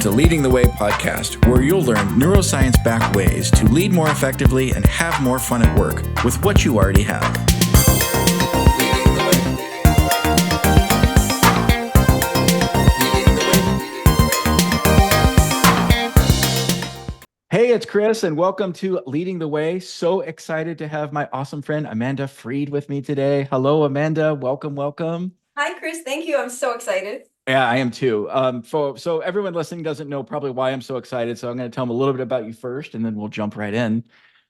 to Leading the Way podcast, where you'll learn neuroscience-backed ways to lead more effectively and have more fun at work with what you already have. Hey, it's Chris, and welcome to Leading the Way. So excited to have my awesome friend Amanda Freed with me today. Hello, Amanda. Welcome, welcome. Hi, Chris. Thank you. I'm so excited. Yeah, I am too. So everyone listening doesn't know probably why I'm so excited. So I'm going to tell them a little bit about you first, and then we'll jump right in.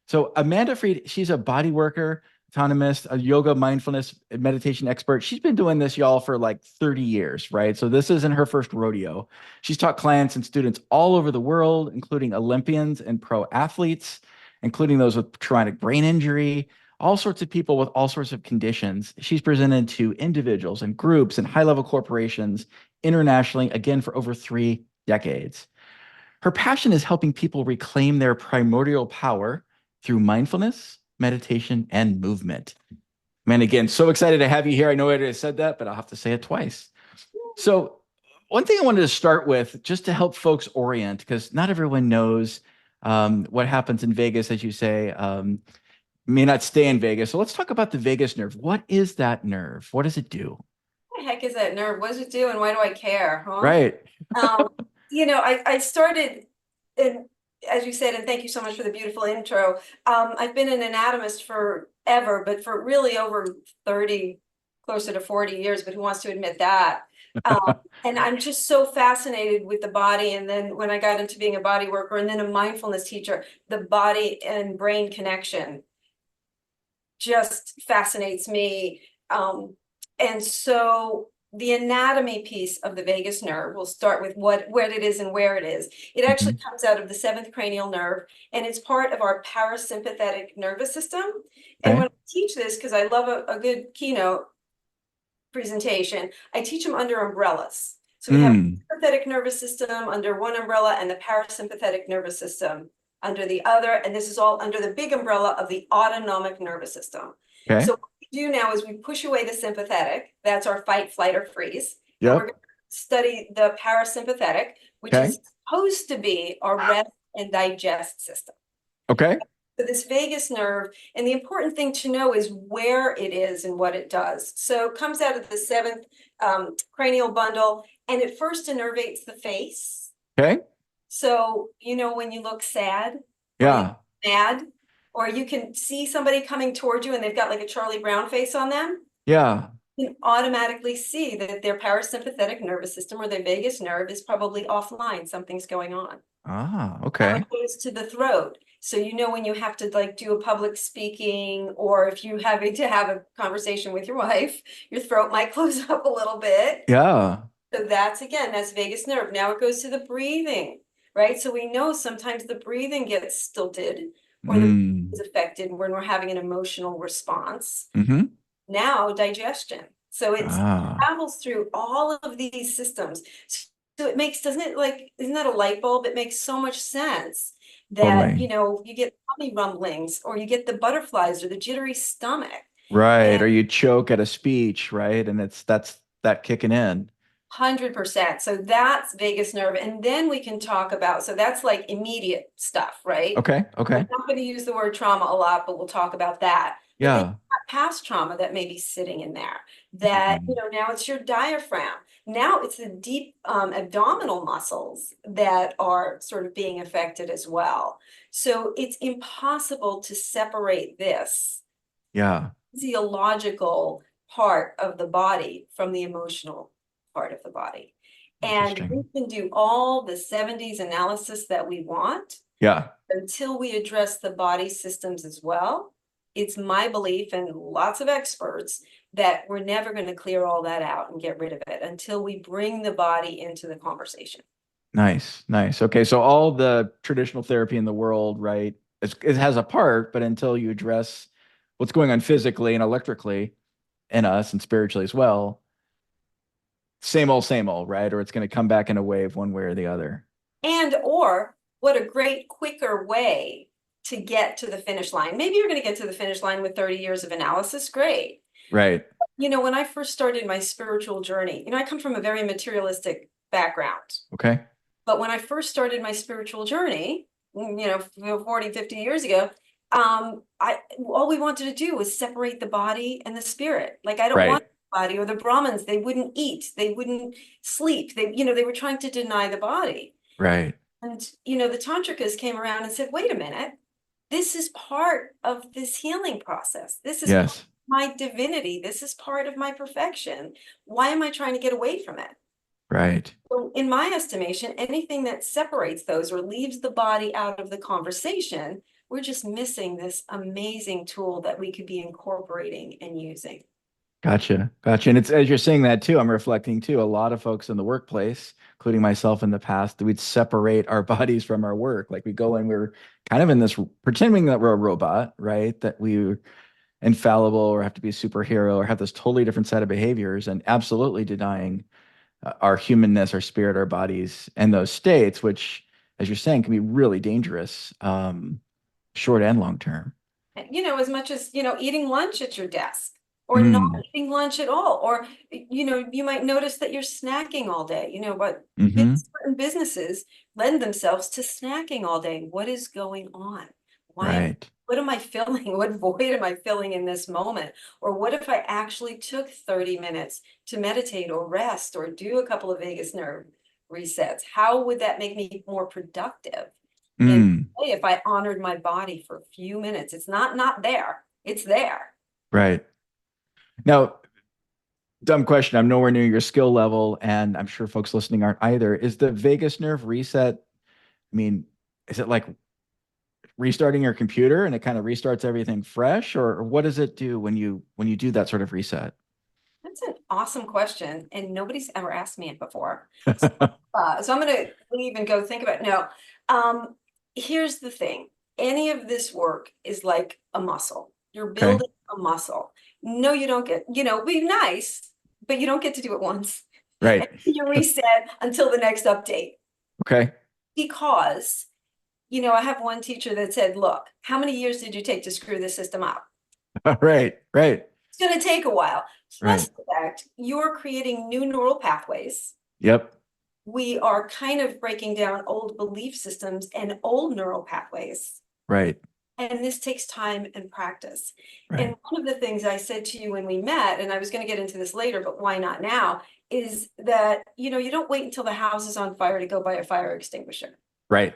So Amanda Freed, she's a bodyworker, anatomist, a yoga, mindfulness, and meditation expert. She's been doing this, y'all, for like 30 years, right? So this isn't her first rodeo. She's taught clients and students all over the world, including Olympians and pro athletes, including those with traumatic brain injury, all sorts of people with all sorts of conditions. She's presented to individuals and groups and high-level corporations internationally, again, for over 3 decades. Her passion is helping people reclaim their primordial power through mindfulness, meditation, and movement. Man, again, so excited to have you here. I know I already said that, but I'll have to say it twice. So one thing I wanted to start with, just to help folks orient, because not everyone knows what happens in Vegas, as you say, may not stay in Vegas. So let's talk about the vagus nerve. What is that nerve? What does it do? What the heck is that nerve? What does it do and why do I care? Huh? Right. I started, and as you said, and thank you so much for the beautiful intro. I've been an anatomist forever, but for really over 30, closer to 40 years, but who wants to admit that? And I'm just so fascinated with the body. And then when I got into being a body worker and then a mindfulness teacher, the body and brain connection just fascinates me. And so the anatomy piece of the vagus nerve, we'll start with what it is and where it is. It actually comes out of the 7th cranial nerve, and it's part of our parasympathetic nervous system. And when I teach this, because I love a good keynote presentation, I teach them under umbrellas. So we have the sympathetic nervous system under one umbrella and the parasympathetic nervous system under the other, and this is all under the big umbrella of the autonomic nervous system. Okay. So what we do now is we push away the sympathetic. That's our fight, flight, or freeze. Yep. And we're going to study the parasympathetic, which is supposed to be our rest and digest system. Okay. So this vagus nerve, and the important thing to know is where it is and what it does. So it comes out of the 7th cranial bundle, and it first innervates the face. Okay. So, when you look sad, Yeah, mad, or you can see somebody coming toward you and they've got like a Charlie Brown face on them, yeah, you can automatically see that their parasympathetic nervous system or their vagus nerve is probably offline. Something's going on. okay. Now it goes to the throat. So when you have to like do a public speaking, or if you're having to have a conversation with your wife, your throat might close up a little bit. Yeah. So that's vagus nerve. Now it goes to the breathing. Right. So we know sometimes the breathing gets stilted or the breathing is affected when we're having an emotional response. Now digestion. So it travels through all of these systems. So it makes, isn't that a light bulb? It makes so much sense that, you get tummy rumblings or you get the butterflies or the jittery stomach. Right. Or you choke at a speech, right? And that's that kicking in. 100%. So that's vagus nerve. And then we can talk about, so that's like immediate stuff, right? Okay. I'm not going to use the word trauma a lot, but we'll talk about that. Yeah. Past trauma that may be sitting in there that, now it's your diaphragm. Now it's the deep abdominal muscles that are sort of being affected as well. So it's impossible to separate this physiological part of the body from the emotional part of the body. And we can do all the 70s analysis that we want. Yeah. Until we address the body systems as well. It's my belief and lots of experts that we're never going to clear all that out and get rid of it until we bring the body into the conversation. Nice. Okay. So all the traditional therapy in the world, right, it has a part, but until you address what's going on physically and electrically in us and spiritually as well, same old, right? Or it's going to come back in a wave one way or the other. Or what a great, quicker way to get to the finish line. Maybe you're going to get to the finish line with 30 years of analysis. Great. Right. When I first started my spiritual journey, I come from a very materialistic background. Okay. But when I first started my spiritual journey, 40, 50 years ago, all we wanted to do was separate the body and the spirit. Like, I don't want Right. the body. Or the Brahmins, they wouldn't eat, they wouldn't sleep. They were trying to deny the body. Right. And, the tantrikas came around and said, wait a minute, this is part of this healing process. This is part of Yes. my divinity. This is part of my perfection. Why am I trying to get away from it? Right. So in my estimation, anything that separates those or leaves the body out of the conversation, we're just missing this amazing tool that we could be incorporating and using. Gotcha. Gotcha. And it's as you're saying that too, I'm reflecting too. A lot of folks in the workplace, including myself in the past, we'd separate our bodies from our work. Like we go and we're kind of in this pretending that we're a robot, right? That we're infallible or have to be a superhero or have this totally different set of behaviors and absolutely denying our humanness, our spirit, our bodies, and those states, which, as you're saying, can be really dangerous, short and long term. As much as, eating lunch at your desk or not Mm, eating lunch at all, or, you might notice that you're snacking all day, but hmm. certain businesses lend themselves to snacking all day. What is going on? Right. What am I filling? What void am I filling in this moment? Or what if I actually took 30 minutes to meditate or rest or do a couple of vagus nerve resets? How would that make me more productive in Mm, if I honored my body for a few minutes? It's not there. It's there. right. Now, dumb question. I'm nowhere near your skill level, and I'm sure folks listening aren't either. Is the vagus nerve reset? I mean, is it like restarting your computer and it kind of restarts everything fresh, or what does it do when you do that sort of reset? That's an awesome question, and nobody's ever asked me it before. So I'm going to leave and go think about it. No, here's the thing. Any of this work is like a muscle. You're Okay. building a muscle. No, you don't get, be nice, but you don't get to do it once. And Right. you reset until the next update. Okay. Because, I have one teacher that said, look, how many years did you take to screw this system up? Right. Right. It's going to take a while. Plus Right. the fact you're creating new neural pathways. Yep. We are kind of breaking down old belief systems and old neural pathways. Right. And this takes time and practice. And Right. one of the things I said to you when we met, and I was going to get into this later, but why not now, is that, you don't wait until the house is on fire to go buy a fire extinguisher. Right.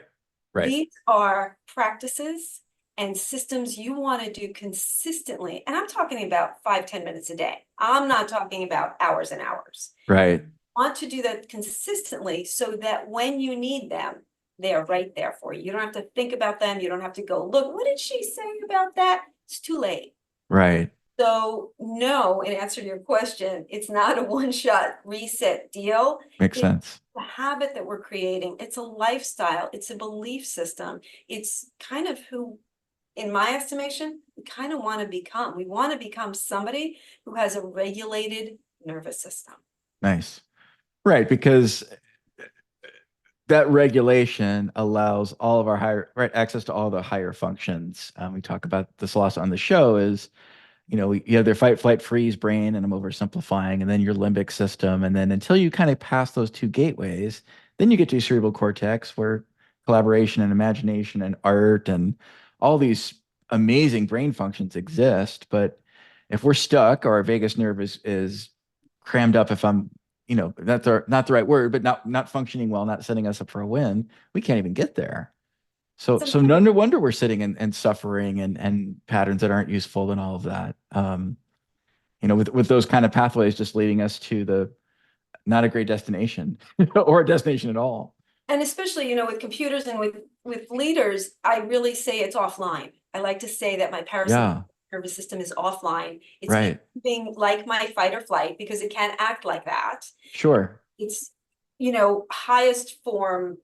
Right. These are practices and systems you want to do consistently. And I'm talking about 5-10 minutes a day. I'm not talking about hours and hours. Right. Want to do that consistently so that when you need them, they are right there for you. You don't have to think about them. You don't have to go, look, what did she say about that? It's too late. Right. So no, in answer to your question, it's not a one-shot reset deal. Makes It's sense. a habit that we're creating. It's a lifestyle. It's a belief system. It's kind of who, in my estimation, we kind of want to become. We want to become somebody who has a regulated nervous system. Nice. Right. Because that regulation allows all of our higher, right, access to all the higher functions. We talk about this a lot on the show is, you have their fight, flight, freeze brain, and I'm oversimplifying, and then your limbic system. And then until you kind of pass those two gateways, then you get to your cerebral cortex where collaboration and imagination and art and all these amazing brain functions exist. But if we're stuck or our vagus nerve is crammed up, if I'm, that's not the right word, but not functioning well, not setting us up for a win, we can't even get there. So Sometimes no wonder we're sitting and suffering and patterns that aren't useful and all of that. With those kind of pathways just leading us to the not a great destination or a destination at all. And especially, with computers and with leaders, I really say it's offline. I like to say that my parasympathetic Yeah, nervous system is offline. It's right. being like my fight or flight because it can't act like that. Sure. It's, highest form,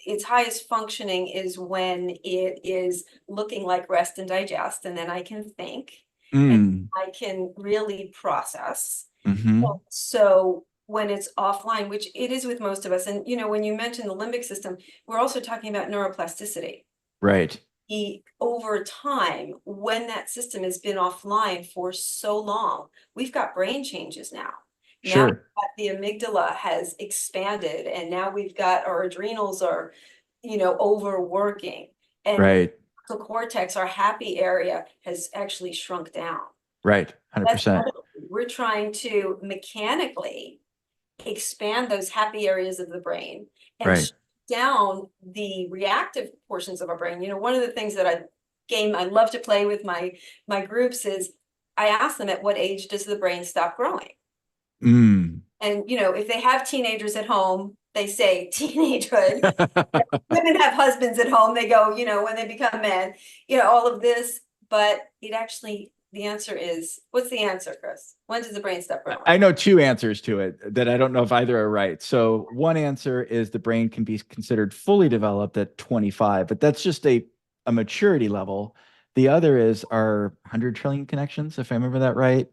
its highest functioning is when it is looking like rest and digest, and then I can think and Mm, I can really process. mm-hmm. So when it's offline, which it is with most of us, and when you mention the limbic system, we're also talking about neuroplasticity. Right. Over time, when that system has been offline for so long, we've got brain changes now. Now Sure. the amygdala has expanded, and now we've got our adrenals are, overworking, and Right. the cortex, our happy area, has actually shrunk down. Right. That's 100%. we're trying to mechanically expand those happy areas of the brain and Right. shut down the reactive portions of our brain. One of the things that I love to play with my groups is I ask them, at what age does the brain stop growing? Mm. And if they have teenagers at home, they say teenagehood. Women have husbands at home, they go, when they become men, all of this. But the answer is, what's the answer, Chris? When does the brain stop growing? I know two answers to it that I don't know if either are right. So one answer is the brain can be considered fully developed at 25, but that's just a maturity level. The other is our 100 trillion connections, if I remember that right,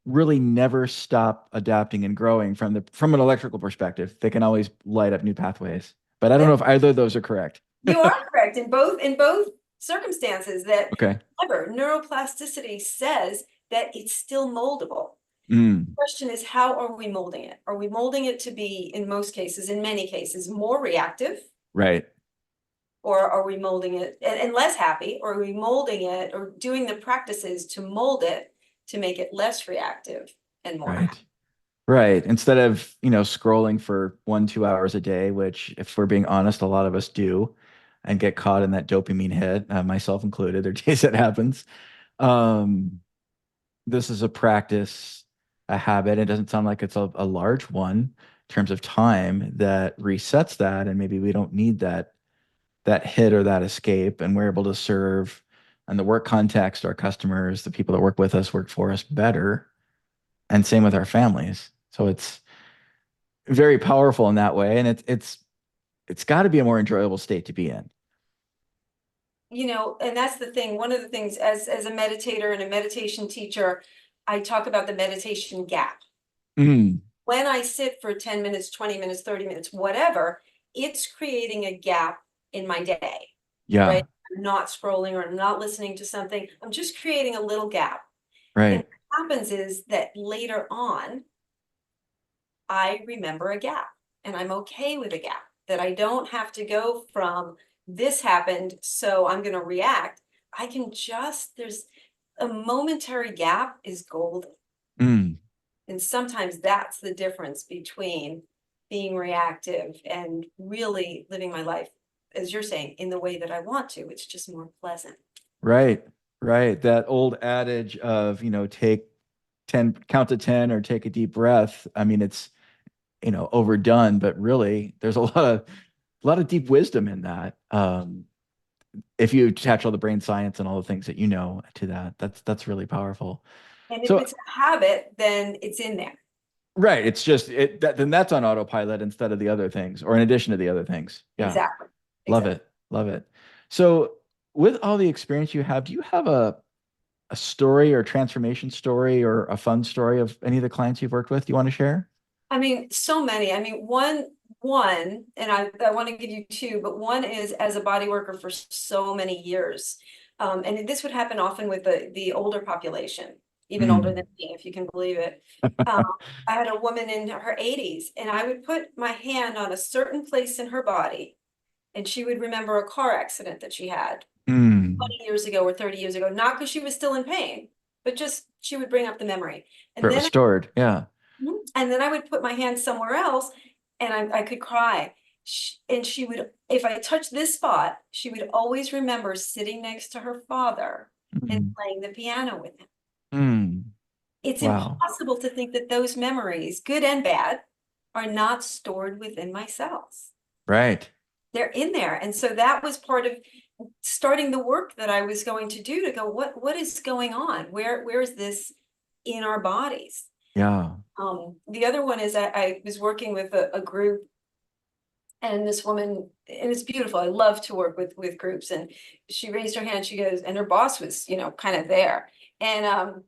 really never stop adapting and growing from an electrical perspective. They can always light up new pathways. But I don't know if either of those are correct. You are correct in both circumstances, that Okay. however, neuroplasticity says that it's still moldable. The Mm, question is, how are we molding it? Are we molding it to be, in many cases, more reactive? right. Or are we molding it and less happy? Or are we molding it or doing the practices to mold it to make it less reactive and more happy? Right. Right. Instead of, scrolling for 1, 2 hours a day, which if we're being honest, a lot of us do and get caught in that dopamine hit, myself included, there are days that happens. Um, this is a practice, a habit. It doesn't sound like it's a large one in terms of time that resets that. And maybe we don't need that hit or that escape. And we're able to serve in the work context, our customers, the people that work with us, work for us better. And same with our families. So it's very powerful in that way. And it's got to be a more enjoyable state to be in. And that's the thing. One of the things, as a meditator and a meditation teacher, I talk about the meditation gap. Mm, When I sit for 10 minutes, 20 minutes, 30 minutes, whatever, it's creating a gap in my day, right? yeah, I'm not scrolling or I'm not listening to something. I'm just creating a little gap. And right. what happens is that later on, I remember a gap, and I'm okay with a gap, that I don't have to go from this happened, so I'm going to react. There's a momentary gap is golden. Mm, And sometimes that's the difference between being reactive and really living my life, as you're saying, in the way that I want to. It's just more pleasant. right. Right. That old adage of, take 10, count to 10 or take a deep breath. I mean, it's, overdone, but really there's a lot of deep wisdom in that. If you attach all the brain science and all the things that to that, that's really powerful. And if So, it's a habit, then it's in there. right, it's just then that's on autopilot instead of the other things, or in addition to the other things. Yeah, Exactly. love Exactly. it, love it. So, with all the experience you have, do you have a story or transformation story or a fun story of any of the clients you've worked with you want to share? I mean, so many. I mean, one, and I want to give you two, but one is, as a body worker for so many years. And this would happen often with the older population, even older Mm. than me, if you can believe it. Um, I had a woman in her 80s, and I would put my hand on a certain place in her body, and she would remember a car accident that she had Mm. 20 years ago or 30 years ago, not because she was still in pain, but just she would bring up the memory. Where And it was then stored. Yeah. and then I would put my hand somewhere else, and I could cry. And she would, if I touched this spot, she would always remember sitting next to her father and Mm. playing the piano with him. Mm. It's Wow. impossible to think that those memories, good and bad, are not stored within my cells. Right. They're in there. And so that was part of starting the work that I was going to do, to go, what is going on? Where is this in our bodies? Yeah. The other one is I was working with a group, and this woman, and it's beautiful. I love to work with groups. And she raised her hand. She goes, and her boss was, kind of there. And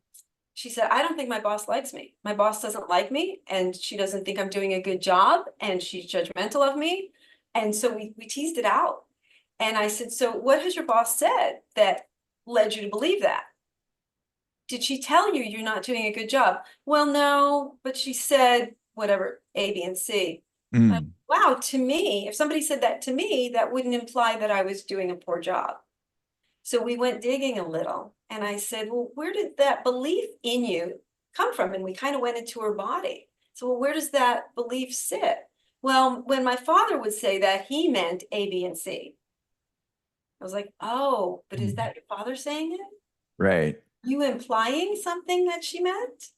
she said, I don't think my boss likes me. My boss doesn't like me, and she doesn't think I'm doing a good job, and she's judgmental of me. And so we teased it out. And I said, so what has your boss said that led you to believe that? did she tell you you're not doing a good job? Well, no, but she said whatever, A, B, and C. Mm, Wow, to me, if somebody said that to me, that wouldn't imply that I was doing a poor job. So we went digging a little, and I said, well, where did that belief in you come from? And we kind of went into her body. So, well, where does that belief sit? Well, when my father would say that, he meant A, B, and C. I was like, oh, but is mm. that your father saying it? Right. You implying something that she meant?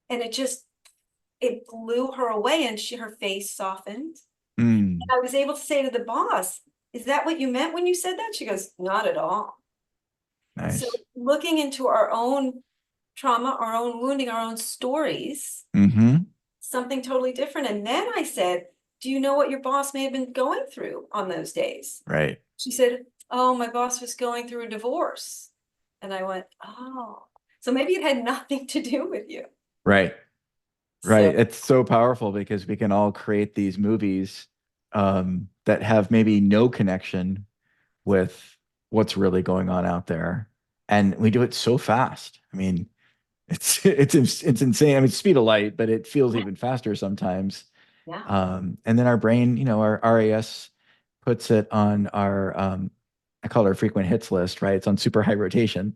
And it blew her away, and her face softened. Mm, I was able to say to the boss, is that what you meant when you said that? She goes, not at all. So nice. looking into our own trauma, our own wounding, our own stories, Mm-hmm. something totally different. And then I said, do you know what your boss may have been going through on those days? Right. She said, oh, my boss was going through a divorce. And I went, oh, so maybe it had nothing to do with you. Right. So Right. It's so powerful because we can all create these movies that have maybe no connection with what's really going on out there. And we do it so fast. I mean, it's insane. I mean, speed of light, but it feels even faster sometimes. yeah. And then our brain, our RAS puts it on our I call it our frequent hits list, right? It's on super high rotation,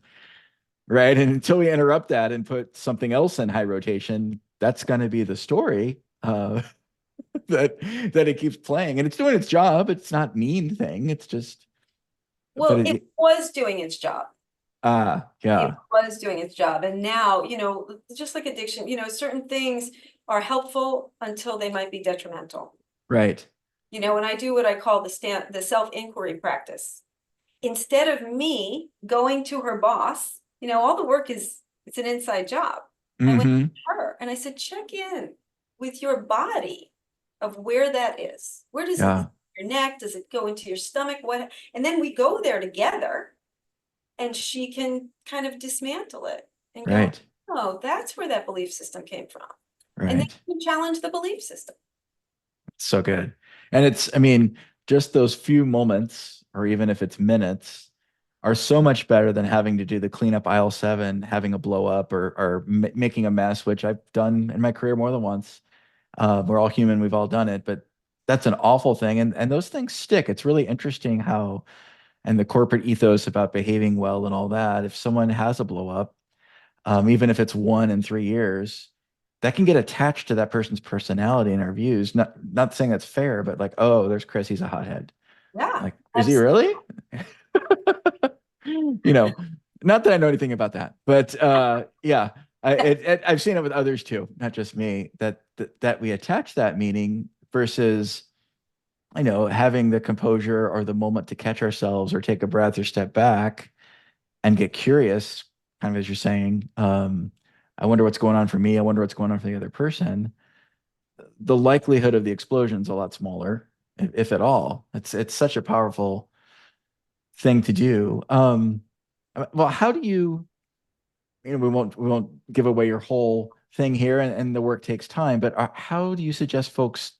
right? And until we interrupt that and put something else in high rotation, that's going to be the story that that it keeps playing, and it's doing its job. It's not mean thing. It's just, but Well, it was doing its job. It yeah, was doing its job. And now, just like addiction, certain things are helpful until they might be detrimental. right. And I do what I call the self-inquiry practice. Instead of me going to her boss, all the work it's an inside job. I went Mm-hmm. to her and I said, check in with your body of where that is. Where does it, Yeah, your neck? Does it go into your stomach? What? And then we go there together, and she can kind of dismantle it and go, right, oh, that's where that belief system came from. And then right. you challenge the belief system. So good. And I mean, just those few moments, or even if it's minutes, are so much better than having to do the cleanup aisle seven, having a blow up, or making a mess, which I've done in my career more than once. We're all human, we've all done it, but that's an awful thing. And those things stick. It's really interesting how, and the corporate ethos about behaving well and all that, if someone has a blow up, even if it's 1 in 3 years, that can get attached to that person's personality and our views. Not saying that's fair, but like, oh, there's Chris, he's a hothead. Yeah, Like, is he absolutely. really? You know, not that I know anything about that, but yeah, I've seen it with others too, not just me. That we attach that meaning versus, having the composure or the moment to catch ourselves or take a breath or step back and get curious, kind of as you're saying. I wonder what's going on for me. I wonder what's going on for the other person. The likelihood of the explosion is a lot smaller, if at all. It's such a powerful thing to do. Well, how do you? We won't give away your whole thing here, and the work takes time. But how do you suggest folks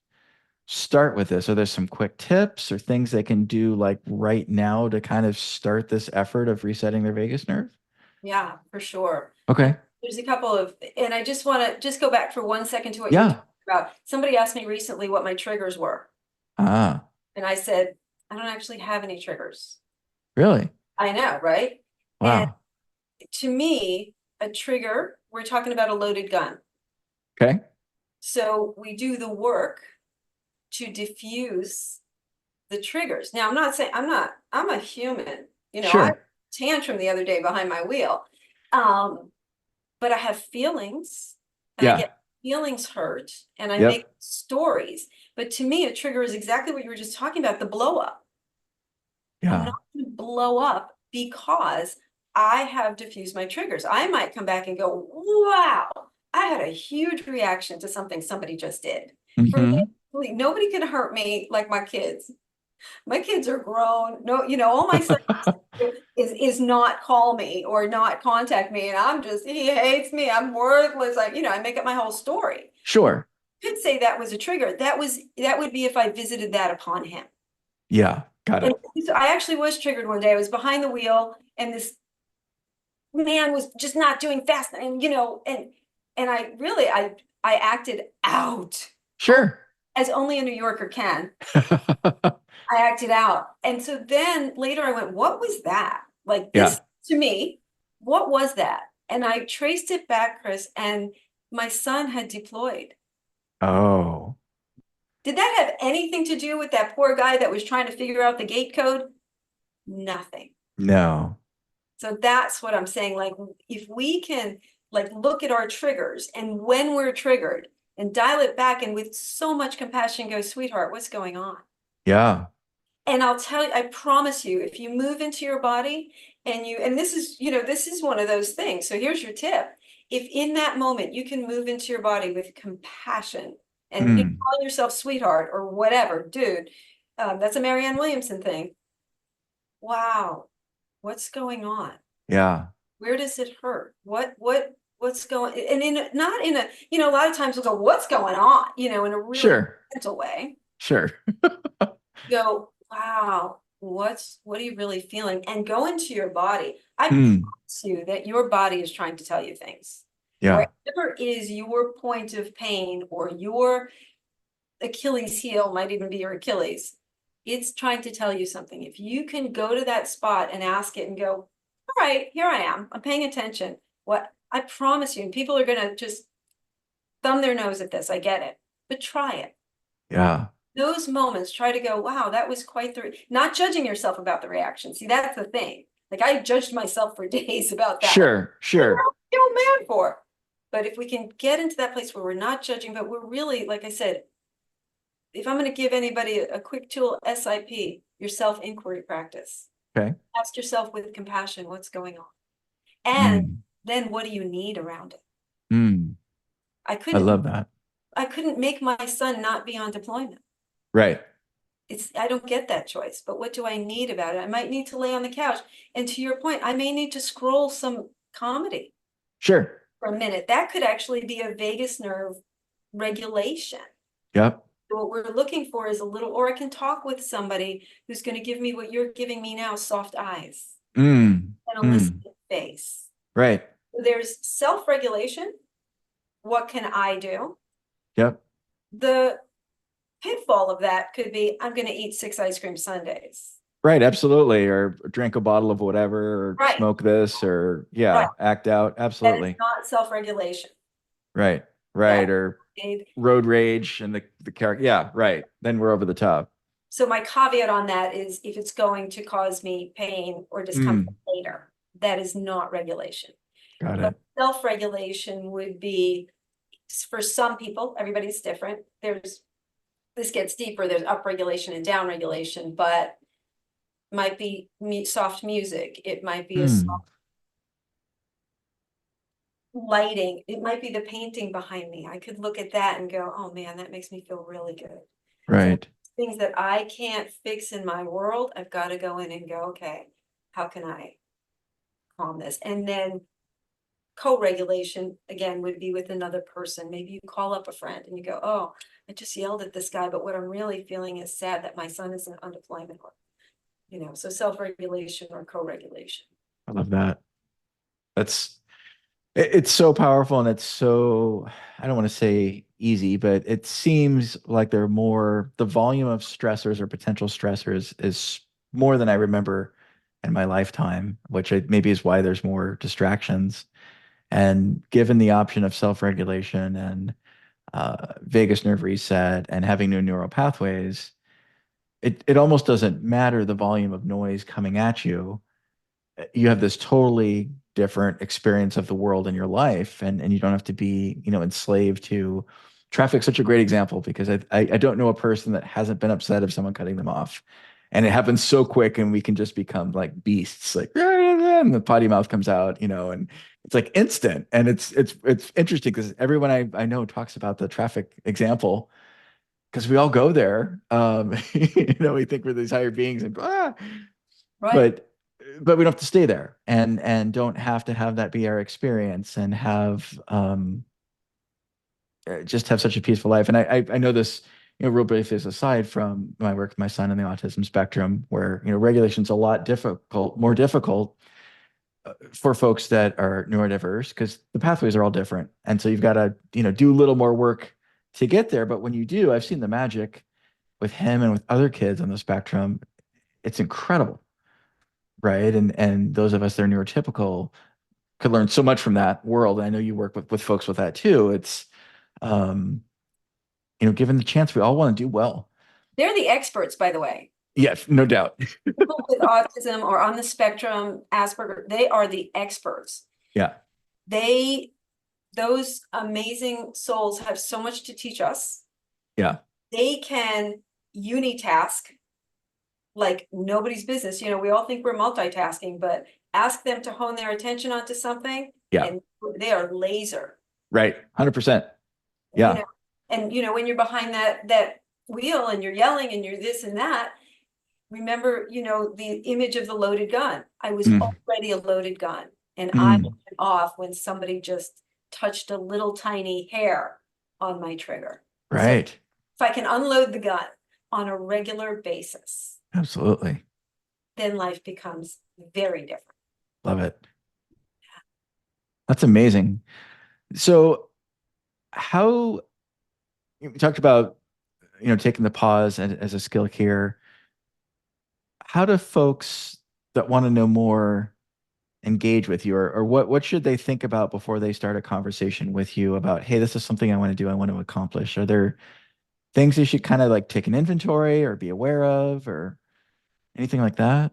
start with this? Are there some quick tips or things they can do like right now to kind of start this effort of resetting their vagus nerve? Yeah, for sure. And Okay. there's a couple of, and I just want to just go back for 1 second to what you were talking Yeah. about. Somebody asked me recently what my triggers were. Ah, And I said, I don't actually have any triggers. really? I know, right? And Wow. to me, a trigger, we're talking about a loaded gun. Okay. So we do the work to diffuse the triggers. Now, I'm not saying I'm a human. I Sure. tantrum the other day behind my wheel. Um, but I have feelings, and I Yeah. get feelings hurt, and I make Yep. stories. But to me, a trigger is exactly what you were just talking about, the blow up. I'm not Yeah. going to blow up because I have diffused my triggers. I might come back and go, wow, I had a huge reaction to something somebody just did. For me, Hmm. nobody can hurt me like my kids. My kids are grown. No, all my son is not call me or not contact me, and he hates me. I'm worthless. I make up my whole story. Sure. Could say that was a trigger. That would be if I visited that upon him. Yeah. Got And it. so I actually was triggered one day. I was behind the wheel, and this man was just not doing fast, and and I acted out, oh, Sure. as only a New Yorker can. I acted out. And so then later I went, what was that? Like Yeah. this to me, what was that? And I traced it back, Chris, and my son had deployed. Oh, Did that have anything to do with that poor guy that was trying to figure out the gate code? Nothing. no. So that's what I'm saying. Like, if we can like look at our triggers and when we're triggered and dial it back and with so much compassion go, sweetheart, what's going on? Yeah. And I'll tell you, I promise you, if you move into your body and this is, this is one of those things. So here's your tip. If in that moment you can move into your body with compassion and Mm. call yourself sweetheart or whatever, dude, that's a Marianne Williamson thing. Wow, what's going on? Yeah. Where does it hurt? What's going, and not in a, a lot of times we'll go, what's going on? In a really Sure. gentle way. Sure. Go, wow, what are you really feeling? And go into your body. I Mm. promise you that your body is trying to tell you things. Yeah. Wherever is your point of pain or your Achilles heel might even be your Achilles. It's trying to tell you something. If you can go to that spot and ask it and go, all right, here I am. I'm paying attention. What I promise you, and people are gonna just thumb their nose at this. I get it, but try it. Yeah. Those moments, try to go, wow, that was quite not judging yourself about the reaction. See, that's the thing. Like I judged myself for days about that. Like, Sure. what Sure. am I mad for? But if we can get into that place where we're not judging, but we're really, like I said, if I'm going to give anybody a quick tool, SIP, your self-inquiry practice. Okay. Ask yourself with compassion, what's going on? And Mm. then what do you need around it? Mm. I I couldn't, love that. I couldn't make my son not be on deployment. Right. I don't get that choice, but what do I need about it? I might need to lay on the couch. And to your point, I may need to scroll some comedy Sure. for a minute. That could actually be a vagus nerve regulation. Yep. What we're looking for is a little, or I can talk with somebody who's going to give me what you're giving me now, soft eyes Mm. and a Mm. listening face. Right. There's self-regulation. What can I do? Yep. The pitfall of that could be, I'm going to eat 6 ice cream sundaes. Right. Absolutely. Or drink a bottle of whatever, or Right, smoke this, or right. yeah, act out. That is Absolutely. not self-regulation. Right. That Right. Or is, road rage and the character. Yeah. Right. Then we're over the top. so my caveat on that is if it's going to cause me pain or discomfort Mm. later, that is not regulation. Got But it. self-regulation would be, for some people, everybody's different. This gets deeper, there's upregulation and downregulation, but might be soft music. It might be a Mm. soft lighting. It might be the painting behind me. I could look at that and go, oh man, that makes me feel really good. So Right. things that I can't fix in my world, I've got to go in and go, okay, how can I calm this? And then co-regulation again would be with another person. Maybe you call up a friend and you go, oh, I just yelled at this guy, but what I'm really feeling is sad that my son isn't on deployment, or so self-regulation or co-regulation. I love that. That's it's so powerful, and it's so, I don't want to say easy, but it seems like there are more, the volume of stressors or potential stressors is more than I remember in my lifetime, which maybe is why there's more distractions. And given the option of self-regulation and vagus nerve reset and having new neural pathways, it almost doesn't matter the volume of noise coming at you. You have this totally different experience of the world in your life, and you don't have to be, enslaved to traffic. Such a great example, because I don't know a person that hasn't been upset of someone cutting them off, and it happens so quick, and we can just become like beasts, like and the potty mouth comes out, and it's like instant. And it's interesting because everyone I know talks about the traffic example, because we all go there. We think we're these higher beings, and Right. but we don't have to stay there, and don't have to have that be our experience, and have just have such a peaceful life. And I know this, real briefly, as aside from my work with my son in the autism spectrum, where regulation's a lot difficult, more difficult. for folks that are neurodiverse, because the pathways are all different. And so you've got to, do a little more work to get there. But when you do, I've seen the magic with him and with other kids on the spectrum. It's incredible. Right. And those of us that are neurotypical could learn so much from that world. And I know you work with folks with that too. It's, um, given the chance, we all want to do well. They're the experts, by the way. Yes, no doubt. People with autism or on the spectrum, Asperger, they are the experts. Yeah. Those amazing souls have so much to teach us. Yeah. They can unitask like nobody's business. We all think we're multitasking, but ask them to hone their attention onto something, Yeah. and they are laser. Right. 100%. Yeah. And when you're behind that wheel and you're yelling and you're this and that, remember, the image of the loaded gun. I was already a loaded gun, and I went off when somebody just touched a little tiny hair on my trigger. Right. So if I can unload the gun on a regular basis, absolutely, then life becomes very different. Love it. That's amazing. So how you talked about, taking the pause as a skill here. How do folks that want to know more engage with you, or what should they think about before they start a conversation with you about, hey, this is something I want to do, I want to accomplish? Are there things you should kind of like take an inventory or be aware of, or anything like that?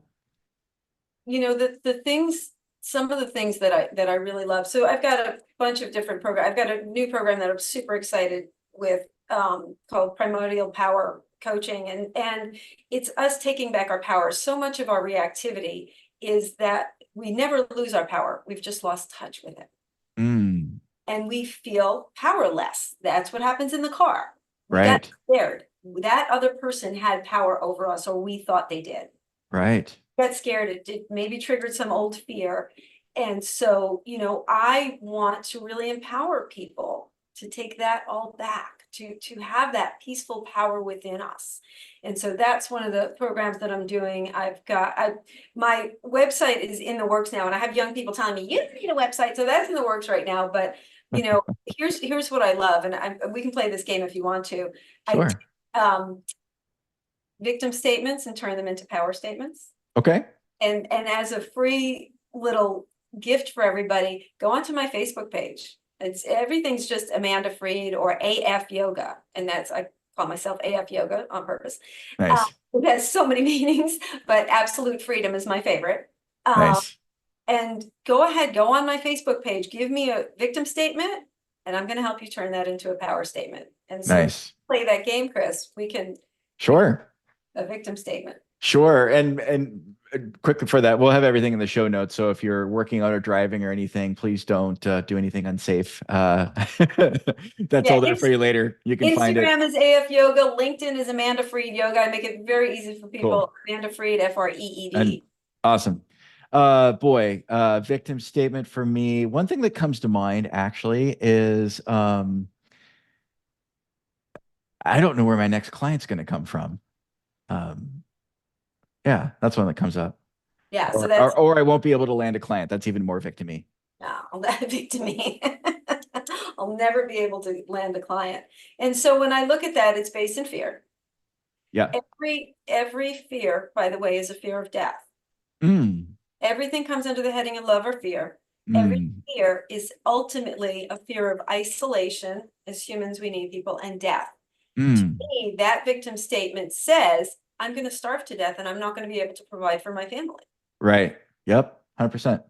The things, some of the things that I really love. So I've got a bunch of different programs. I've got a new program that I'm super excited with, called Primordial Power coaching. And it's us taking back our power. So much of our reactivity is that we never lose our power. We've just lost touch with it. And we feel powerless. That's what happens in the car. We got scared. That other person had power over us, or we thought they did. Right. Got scared. It maybe triggered some old fear. And so, I want to really empower people to take that all back, to have that peaceful power within us. And so that's one of the programs that I'm doing. My website is in the works now, and I have young people telling me, you need a website. So that's in the works right now. But, here's what I love. And we can play this game if you want to. Sure. Victim statements and turn them into power statements. Okay. And as a free little gift for everybody, go onto my Facebook page. Everything's just Amanda Freed or AF Yoga. And I call myself AF Yoga on purpose. Nice. It has so many meanings, but absolute freedom is my favorite. Nice. And go ahead, go on my Facebook page, give me a victim statement, and I'm going to help you turn that into a power statement. And so play that game, Chris. We can. Sure. A victim statement. Sure. And quickly for that, we'll have everything in the show notes. So if you're working out or driving or anything, please don't do anything unsafe. That's all there for you later. You can find it. Instagram is AF Yoga. LinkedIn is Amanda Freed Yoga. I make it very easy for people. Cool. Amanda Freed, FREED. Awesome. Victim statement for me. One thing that comes to mind actually is I don't know where my next client's going to come from. Yeah, that's one that comes up. Yeah. So that's, or I won't be able to land a client. That's even more victim-y. No, that's victim-y. I'll never be able to land a client. And so when I look at that, it's based in fear. Yeah. Every fear, by the way, is a fear of death. Everything comes under the heading of love or fear. Every fear is ultimately a fear of isolation. As humans, we need people, and death. To me, that victim statement says, I'm going to starve to death and I'm not going to be able to provide for my family. Right. Yep. 100%.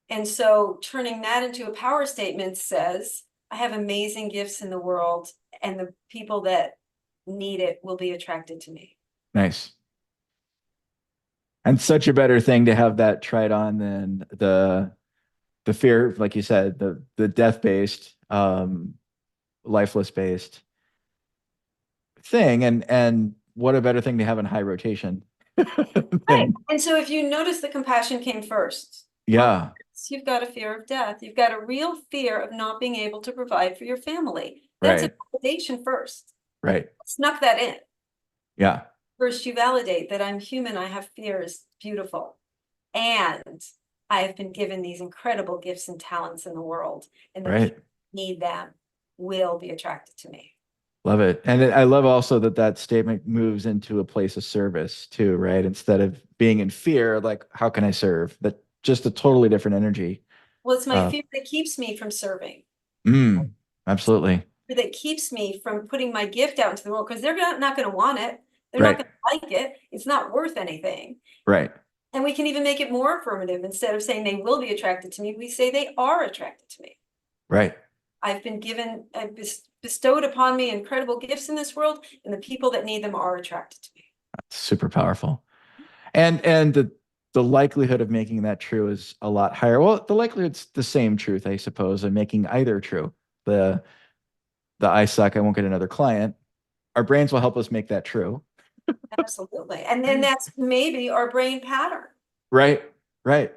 And so turning that into a power statement says, I have amazing gifts in the world, and the people that need it will be attracted to me. Nice. And such a better thing to have that tried on than the fear, like you said, the death-based, lifeless-based thing. And what a better thing to have in high rotation. Right. And so if you notice, the compassion came first. Yeah. You've got a fear of death. You've got a real fear of not being able to provide for your family. That's a validation first. Right. Snuck that in. Yeah. First, you validate that I'm human. I have fears. Beautiful. And I have been given these incredible gifts and talents in the world, and the Right. people who need them will be attracted to me. Love it. And I love also that that statement moves into a place of service too, right? Instead of being in fear, like, how can I serve? That just a totally different energy. Well, it's my Uh, fear that keeps me from serving. mm, absolutely. That keeps me from putting my gift out into the world, because they're not going to want it. They're not Right. going to like it. It's not worth anything. Right. And we can even make it more affirmative. Instead of saying they will be attracted to me, we say they are attracted to me. Right. I've bestowed upon me incredible gifts in this world, and the people that need them are attracted to me. Super powerful. And the likelihood of making that true is a lot higher. Well, the likelihood's the same truth, I suppose, of making either true. The I suck, I won't get another client. Our brains will help us make that true. Absolutely. And then that's maybe our brain pattern. Right. Right.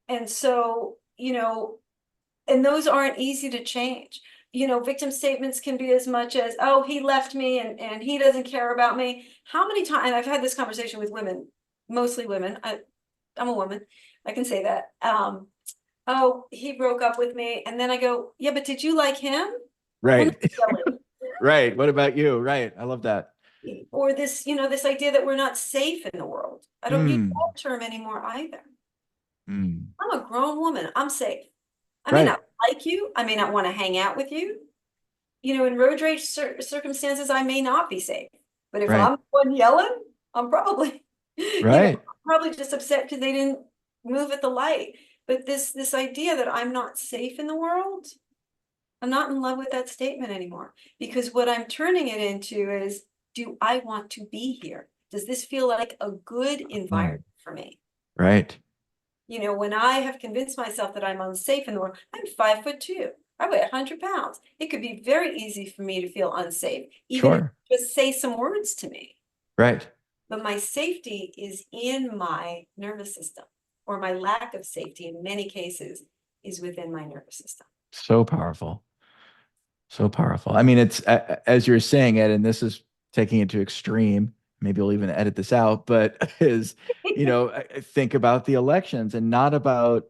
And so, and those aren't easy to change. Victim statements can be as much as, oh, he left me and he doesn't care about me. How many times, and I've had this conversation with women, mostly women. I'm a woman, I can say that. Oh, he broke up with me. And then I go, yeah, but did you like him? Well, Right. not really. Right. What about you? Right. I love that. Or this idea that we're not safe in the world. I don't use Mm, that term anymore either. mm. I'm a grown woman. I'm safe. I may Right. not like you. I may not want to hang out with you. In road rage circumstances, I may not be safe. But if Right. I'm the one yelling, I'm probably, Right. probably just upset because they didn't move at the light. But this idea that I'm not safe in the world, I'm not in love with that statement anymore. Because what I'm turning it into is, do I want to be here? Does this feel like a good Mm, environment for me? right. When I have convinced myself that I'm unsafe in the world, I'm 5'2". I weigh 100 pounds. It could be very easy for me to feel unsafe, even if Sure. you just say some words to me. Right. But my safety is in my nervous system, or my lack of safety in many cases is within my nervous system. So powerful. So powerful. I mean, it's as you're saying it, and this is taking it to extreme. Maybe we'll even edit this out, but is, think about the elections and not about,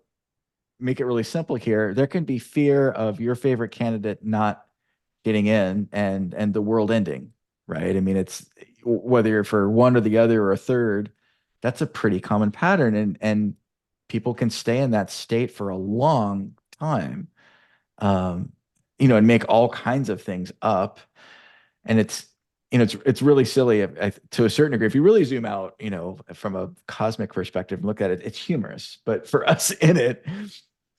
make it really simple here. There can be fear of your favorite candidate not getting in and the world ending, right? I mean, it's whether you're for one or the other or a third, that's a pretty common pattern. And people can stay in that state for a long time. Um, and make all kinds of things up. And it's really silly to a certain degree. If you really zoom out, from a cosmic perspective and look at it, it's humorous. But for us in it,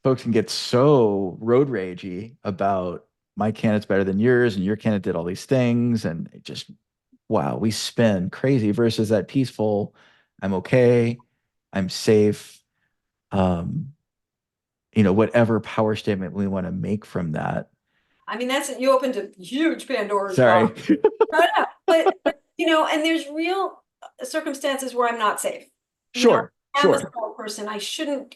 folks can get so road ragey about my candidate's better than yours, and your candidate did all these things, and it just, wow, we spin crazy versus that peaceful, I'm okay, I'm safe. Um, whatever power statement we want to make from that. I mean, you opened a huge Pandora's Sorry. box. But and there's real circumstances where I'm not safe. Sure, I'm a sure. small person. I shouldn't,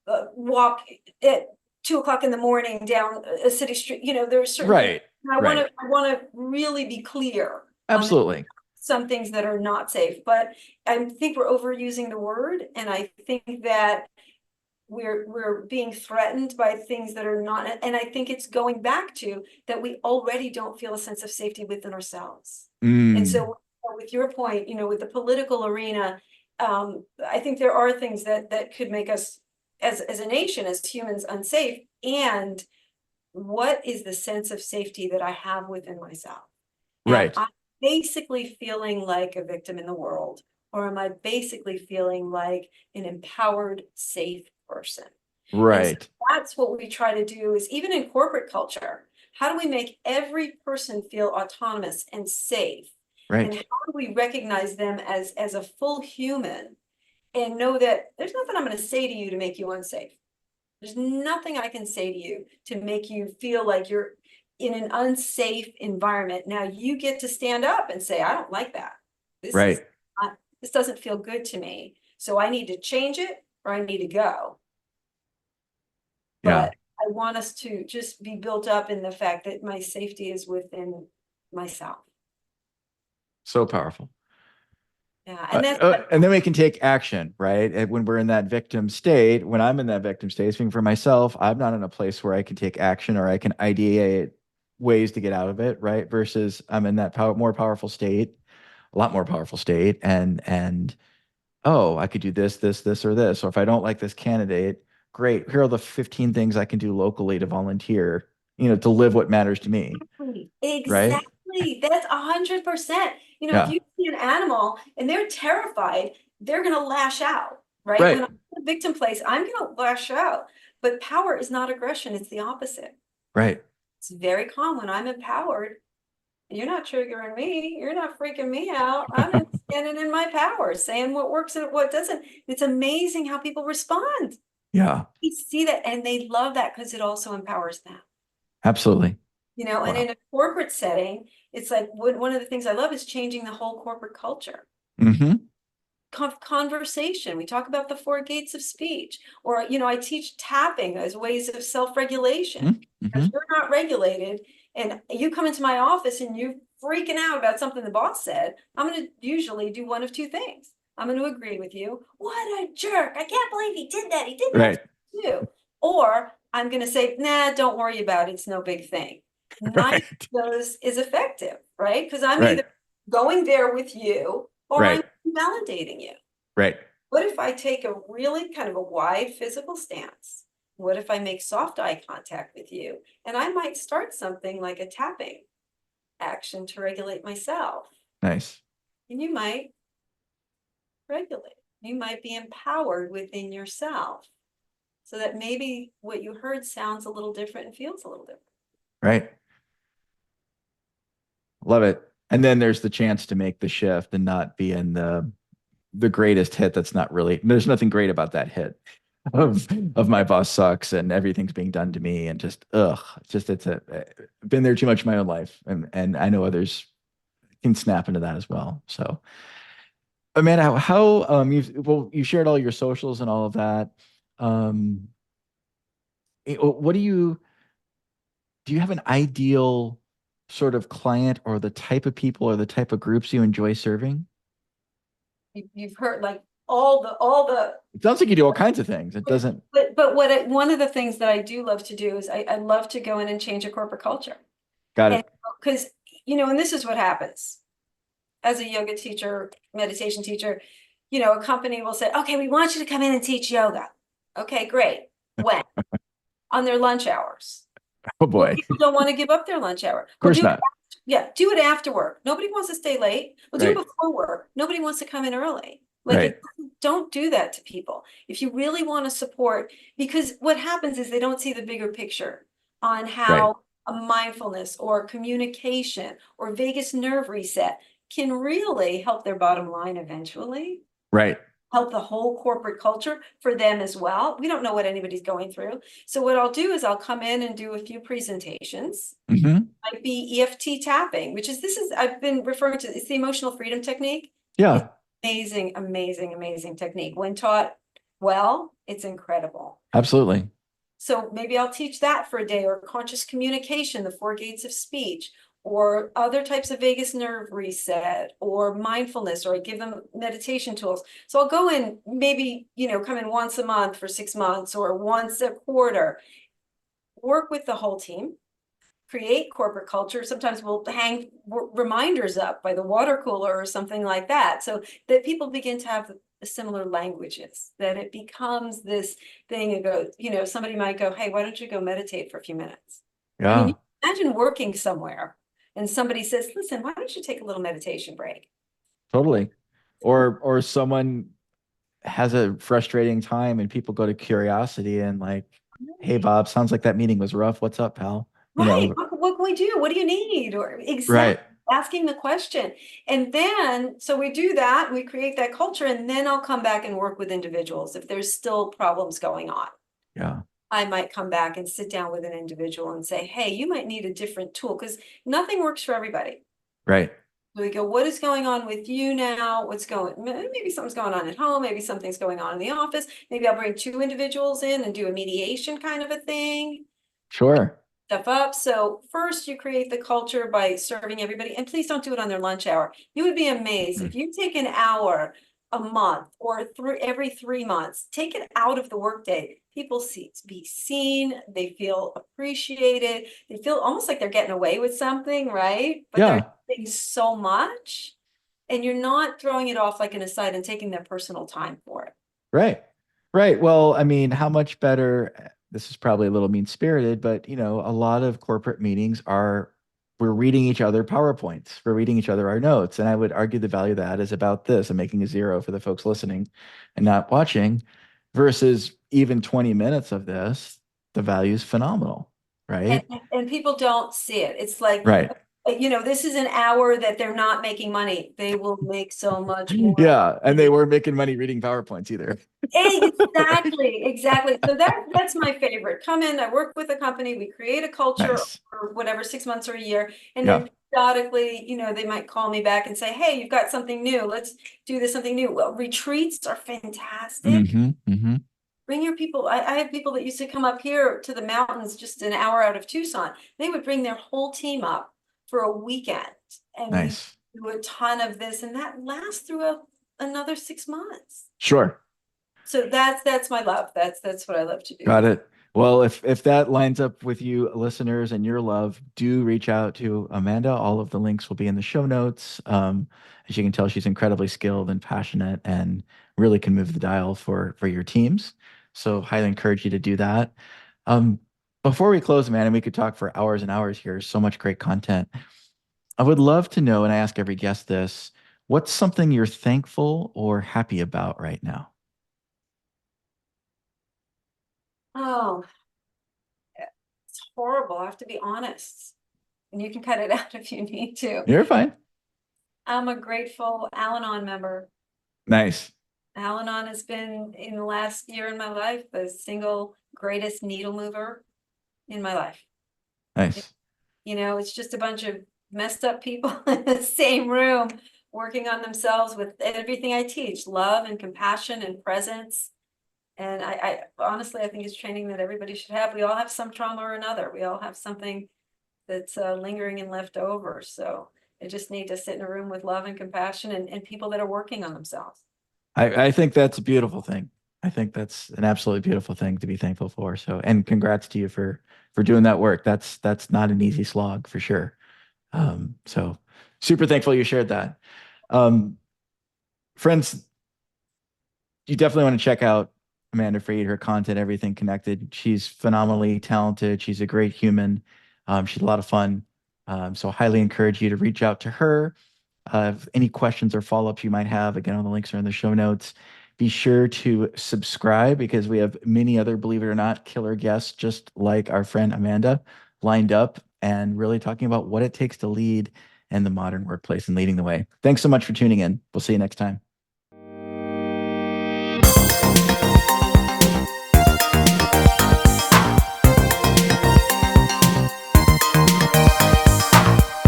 walk at 2 o'clock in the morning down a city street. There's certain things. Right, I want right. to, I want to really be clear on Absolutely. some things that are not safe. But I think we're overusing the word, and I think that we're being threatened by things that are not, and I think it's going back to that we already don't feel a sense of safety within ourselves. And Mm, so with your point, with the political arena, I think there are things that could make us as a nation, as humans, unsafe. And what is the sense of safety that I have within myself? Am right, I basically feeling like a victim in the world, or am I basically feeling like an empowered, safe person? And so right, that's what we try to do, is even in corporate culture, how do we make every person feel autonomous and safe? And right, how do we recognize them as a full human and know that there's nothing I'm going to say to you to make you unsafe? There's nothing I can say to you to make you feel like you're in an unsafe environment. Now you get to stand up and say, I don't like that. This is right. not, this doesn't feel good to me. So I need to change it, or I need to go. Yeah. But I want us to just be built up in the fact that my safety is within myself. So powerful. Yeah, and that's And then we can take action, right? And when we're in that victim state, when I'm in that victim state, speaking for myself, I'm not in a place where I can take action or I can ideate ways to get out of it, right? Versus I'm in that more powerful state, a lot more powerful state, and oh, I could do this, this, this, or this. Or if I don't like this candidate, great. Here are the 15 things I can do locally to volunteer, to live what matters to me, right? exactly, that's 100%. You know, if Yeah, you see an animal and they're terrified, they're gonna lash out, right? When right, I'm in a victim place, I'm gonna lash out. But power is not aggression, it's the opposite. right. It's very calm when I'm empowered. You're not triggering me. You're not freaking me out. I'm standing in my power, saying what works and what doesn't. It's amazing how people respond. Yeah, You see that, and they love that because it also empowers them. absolutely. You know, and Wow. in a corporate setting, it's like one of the things I love is changing the whole corporate culture. Hmm. Conversation. We talk about the four gates of speech, or, I teach tapping as ways of self-regulation. Hmm. If you're not regulated and you come into my office and you freaking out about something the boss said, I'm going to usually do one of two things. I'm going to agree with you. What a jerk. I can't believe he did that. He did that Right, too. Or I'm going to say, nah, don't worry about it. It's no big thing. Neither right, of those is effective, right? Because I'm right, either going there with you or I'm right, validating you. right. What if I take a really kind of a wide physical stance? What if I make soft eye contact with you? And I might start something like a tapping action to regulate myself. Nice. And you might regulate. You might be empowered within yourself so that maybe what you heard sounds a little different and feels a little different. Right. Love it. And then there's the chance to make the shift and not be in the greatest hit. That's not really, there's nothing great about that hit of my boss sucks and everything's being done to me and just it's been there too much in my own life, and I know others can snap into that as well. So Amanda, how you shared all your socials and all of that. Um what do you have an ideal sort of client or the type of people or the type of groups you enjoy serving? You've heard like all the It sounds like you do all kinds of things. It doesn't. but one of the things that I do love to do is I love to go in and change a corporate culture. Got And it. because, and this is what happens as a yoga teacher, meditation teacher, a company will say, okay, we want you to come in and teach yoga. Okay, great. When? On their lunch hours. Oh Well, boy. people don't want to give up their lunch hour. Of Well, course not. do it after work. Nobody wants to stay late. Well, do it Right. before work. Nobody wants to come in early. Like Right. don't do that to people. If you really want to support, because what happens is they don't see the bigger picture on Right. how a mindfulness or communication or vagus nerve reset can really help their bottom line eventually, Right. help the whole corporate culture for them as well. We don't know what anybody's going through. So what I'll do is I'll come in and do a few presentations. Hmm. Might be EFT tapping, which is I've been referring to, it's the emotional freedom technique. It's Yeah. amazing, amazing, amazing technique. When taught well, it's incredible. Absolutely. So maybe I'll teach that for a day, or conscious communication, the four gates of speech, or other types of vagus nerve reset, or mindfulness, or I give them meditation tools. So I'll go in maybe, come in once a month for 6 months or once a quarter, work with the whole team, create corporate culture. Sometimes we'll hang reminders up by the water cooler or something like that, so that people begin to have similar languages, that it becomes this thing and go, somebody might go, hey, why don't you go meditate for a few minutes? I mean, Yeah. you imagine working somewhere and somebody says, listen, why don't you take a little meditation break? Totally. Or someone has a frustrating time and people go to curiosity and like, hey Bob, sounds like that meeting was rough. What's up, pal? Right. What can we do? What do you need? Or exactly Right. asking the question. And then, so we do that, we create that culture, and then I'll come back and work with individuals if there's still problems going on. Yeah. I might come back and sit down with an individual and say, hey, you might need a different tool, because nothing works for everybody. Right. So we go, what is going on with you now? Maybe something's going on at home. Maybe something's going on in the office. Maybe I'll bring two individuals in and do a mediation kind of a thing. Sure. stuff up. So first you create the culture by serving everybody, and please don't do it on their lunch hour. You would be amazed if you take an hour a month or every 3 months, take it out of the workday. People be seen, they feel appreciated, they feel almost like they're getting away with something, right? But they're Yeah. doing so much, and you're not throwing it off like an aside and taking their personal time for it. Right. Right. Well, I mean, how much better, this is probably a little mean-spirited, but a lot of corporate meetings we're reading each other PowerPoints. We're reading each other our notes. And I would argue the value of that is about this. I'm making a zero for the folks listening and not watching versus even 20 minutes of this. The value is phenomenal. Right. And people don't see it. It's like, Right. This is an hour that they're not making money. They will make so much more. Yeah. And they weren't making money reading PowerPoints either. Exactly. So that's my favorite. Come in, I work with a company, we create a culture Nice. for whatever, 6 months or a year. And Yeah. then periodically, they might call me back and say, hey, you've got something new. Let's do this something new. Well, retreats are fantastic. Bring your people. I have people that used to come up here to the mountains just an hour out of Tucson. They would bring their whole team up for a weekend, and Nice. we do a ton of this, and that lasts through another 6 months. Sure. So that's my love. That's what I love to do. Got it. Well, if that lines up with you listeners and your love, do reach out to Amanda. All of the links will be in the show notes. As you can tell, she's incredibly skilled and passionate and really can move the dial for your teams. So highly encourage you to do that. Before we close, Amanda, we could talk for hours and hours here. So much great content. I would love to know, and I ask every guest this, what's something you're thankful or happy about right now? Oh, it's horrible. I have to be honest. And you can cut it out if you need to. You're fine. I'm a grateful Al-Anon member. Nice. Al-Anon has been, in the last year in my life, the single greatest needle mover in my life. Nice. It's just a bunch of messed up people in the same room working on themselves with everything I teach, love and compassion and presence. And I honestly, I think it's training that everybody should have. We all have some trauma or another. We all have something that's lingering and left over. So I just need to sit in a room with love and compassion and people that are working on themselves. I think that's a beautiful thing. I think that's an absolutely beautiful thing to be thankful for. So, and congrats to you for doing that work. That's not an easy slog for sure. So super thankful you shared that. Friends, you definitely want to check out Amanda Freed, her content, everything connected. She's phenomenally talented. She's a great human. She's a lot of fun. So highly encourage you to reach out to her. If any questions or follow-ups you might have, again, all the links are in the show notes. Be sure to subscribe because we have many other, believe it or not, killer guests, just like our friend Amanda, lined up and really talking about what it takes to lead in the modern workplace and leading the way. Thanks so much for tuning in. We'll see you next time.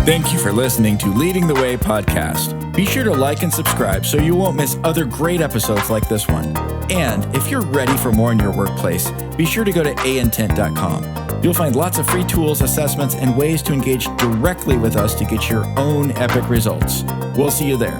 Thank you for listening to Leading the Way podcast. Be sure to like and subscribe so you won't miss other great episodes like this one. And if you're ready for more in your workplace, be sure to go to aintent.com. You'll find lots of free tools, assessments, and ways to engage directly with us to get your own epic results. We'll see you there.